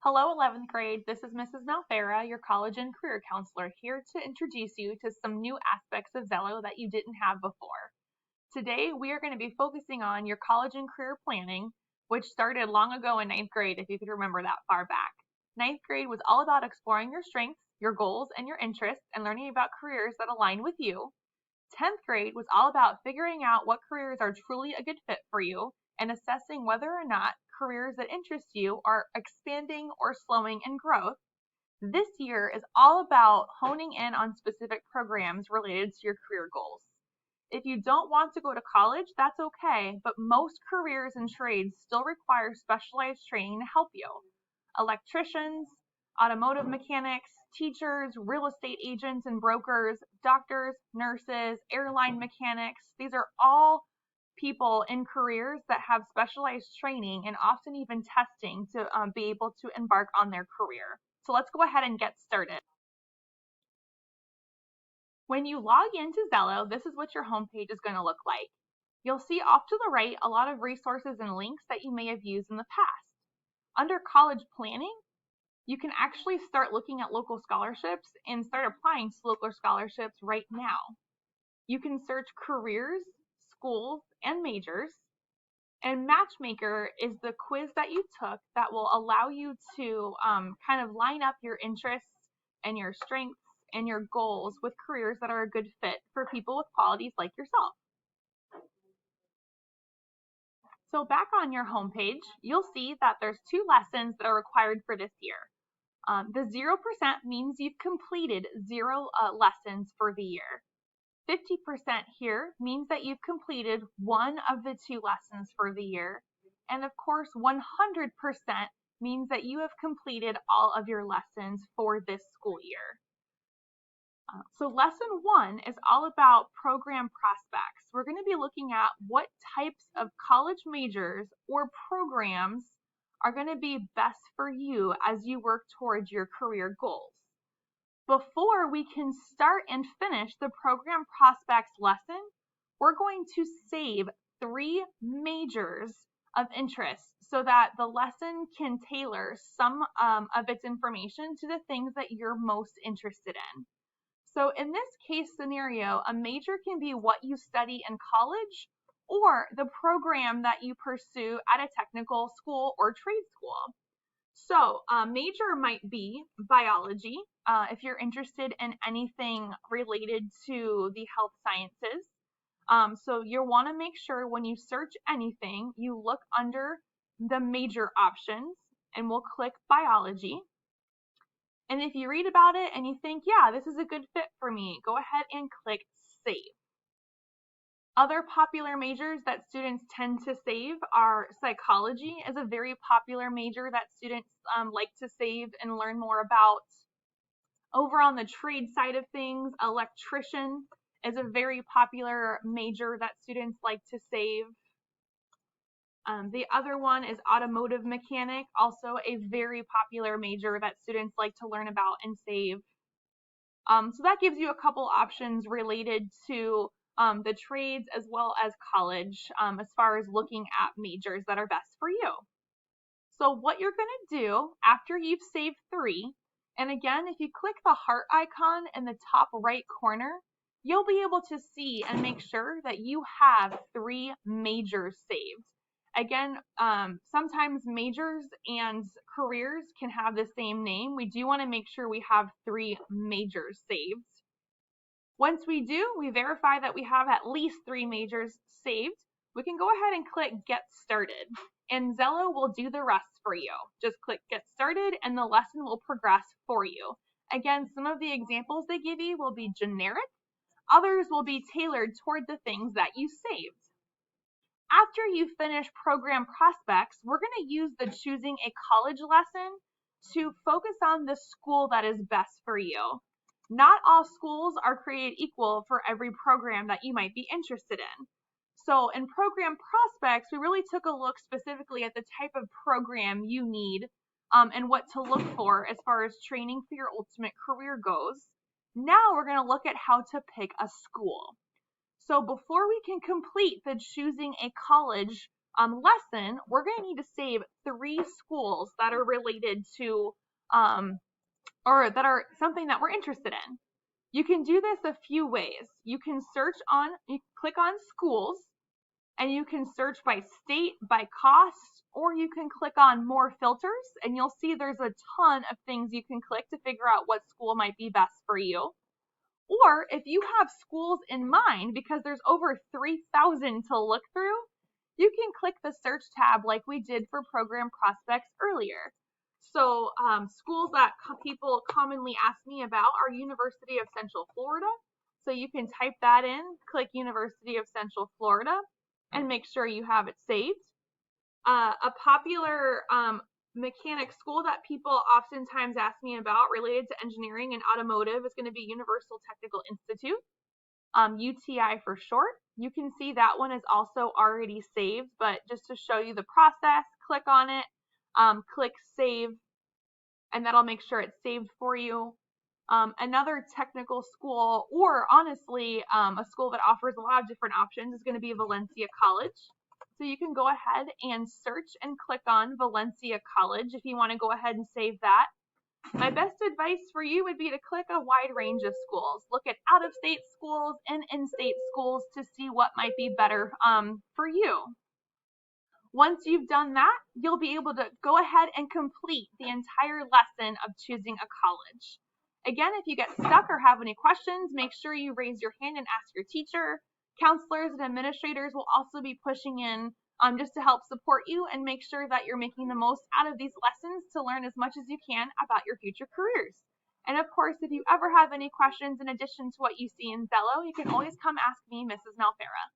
Hello, 11th grade. This is Mrs. Malfera, your college and career counselor, here to introduce you to some new aspects of Xello that you didn't have before. Today, we are going to be focusing on your college and career planning, which started long ago in 9th grade, if you could remember that far back. 9th grade was all about exploring your strengths, your goals, and your interests, and learning about careers that align with you. 10th grade was all about figuring out what careers are truly a good fit for you and assessing whether or not careers that interest you are expanding or slowing in growth. This year is all about honing in on specific programs related to your career goals. If you don't want to go to college, that's okay, but most careers and trades still require specialized training to help you. Electricians, automotive mechanics, teachers, real estate agents and brokers, doctors, nurses, airline mechanics, these are all people in careers that have specialized training and often even testing to be able to embark on their career. So let's go ahead and get started. When you log into Xello, this is what your homepage is going to look like. You'll see off to the right a lot of resources and links that you may have used in the past. Under college planning, you can actually start looking at local scholarships and start applying to local scholarships right now. You can search careers, schools, and majors. And Matchmaker is the quiz that you took that will allow you to kind of line up your interests and your strengths and your goals with careers that are a good fit for people with qualities like yourself. So back on your homepage, you'll see that there's 2 lessons that are required for this year. The 0% means you've completed 0 lessons for the year. 50% here means that you've completed 1 of the 2 lessons for the year. And of course, 100% means that you have completed all of your lessons for this school year. So lesson 1 is all about program prospects. We're going to be looking at what types of college majors or programs are going to be best for you as you work towards your career goals. Before we can start and finish the program prospects lesson, we're going to save 3 majors of interest so that the lesson can tailor some of its information to the things that you're most interested in. So in this case scenario, a major can be what you study in college or the program that you pursue at a technical school or trade school. So a major might be biology, if you're interested in anything related to the health sciences. So you'll want to make sure when you search anything, you look under the major options and we'll click biology. And if you read about it and you think, yeah, this is a good fit for me, go ahead and click save. Other popular majors that students tend to save are psychology is a very popular major that students like to save and learn more about. Over on the trade side of things, electrician is a very popular major that students like to save. The other one is automotive mechanic, also a very popular major that students like to learn about and save. So that gives you a couple options related to the trades as well as college as far as looking at majors that are best for you. So what you're going to do after you've saved 3, and again, if you click the heart icon in the top right corner, you'll be able to see and make sure that you have 3 majors saved. Again, sometimes majors and careers can have the same name. We do want to make sure we have 3 majors saved. Once we do, we verify that we have at least 3 majors saved. We can go ahead and click Get Started, and Xello will do the rest for you. Just click Get Started, and the lesson will progress for you. Again, some of the examples they give you will be generic. Others will be tailored toward the things that you saved. After you finish program prospects, we're going to use the Choosing a College lesson to focus on the school that is best for you. Not all schools are created equal for every program that you might be interested in. So in program prospects, we really took a look specifically at the type of program you need and what to look for as far as training for your ultimate career goes. Now we're going to look at how to pick a school. So before we can complete the Choosing a College lesson, we're going to need to save 3 schools that are related to, or that are something that we're interested in. You can do this a few ways. You can click on schools, and you can search by state, by cost, or you can click on more filters, and you'll see there's a ton of things you can click to figure out what school might be best for you. Or if you have schools in mind, because there's over 3,000 to look through, you can click the search tab like we did for program prospects earlier. So schools that people commonly ask me about are University of Central Florida. So you can type that in, click University of Central Florida, and make sure you have it saved. A popular mechanic school that people oftentimes ask me about related to engineering and automotive is going to be Universal Technical Institute, UTI for short. You can see that one is also already saved, but just to show you the process, click on it, click save, and that'll make sure it's saved for you. Another technical school, or honestly, a school that offers a lot of different options, is going to be Valencia College. So you can go ahead and search and click on Valencia College if you want to go ahead and save that. My best advice for you would be to click a wide range of schools. Look at out-of-state schools and in-state schools to see what might be better for you. Once you've done that, you'll be able to go ahead and complete the entire lesson of choosing a college. Again, if you get stuck or have any questions, make sure you raise your hand and ask your teacher. Counselors and administrators will also be pushing in just to help support you and make sure that you're making the most out of these lessons to learn as much as you can about your future careers. And of course, if you ever have any questions in addition to what you see in Xello, you can always come ask me, Mrs. Malfera.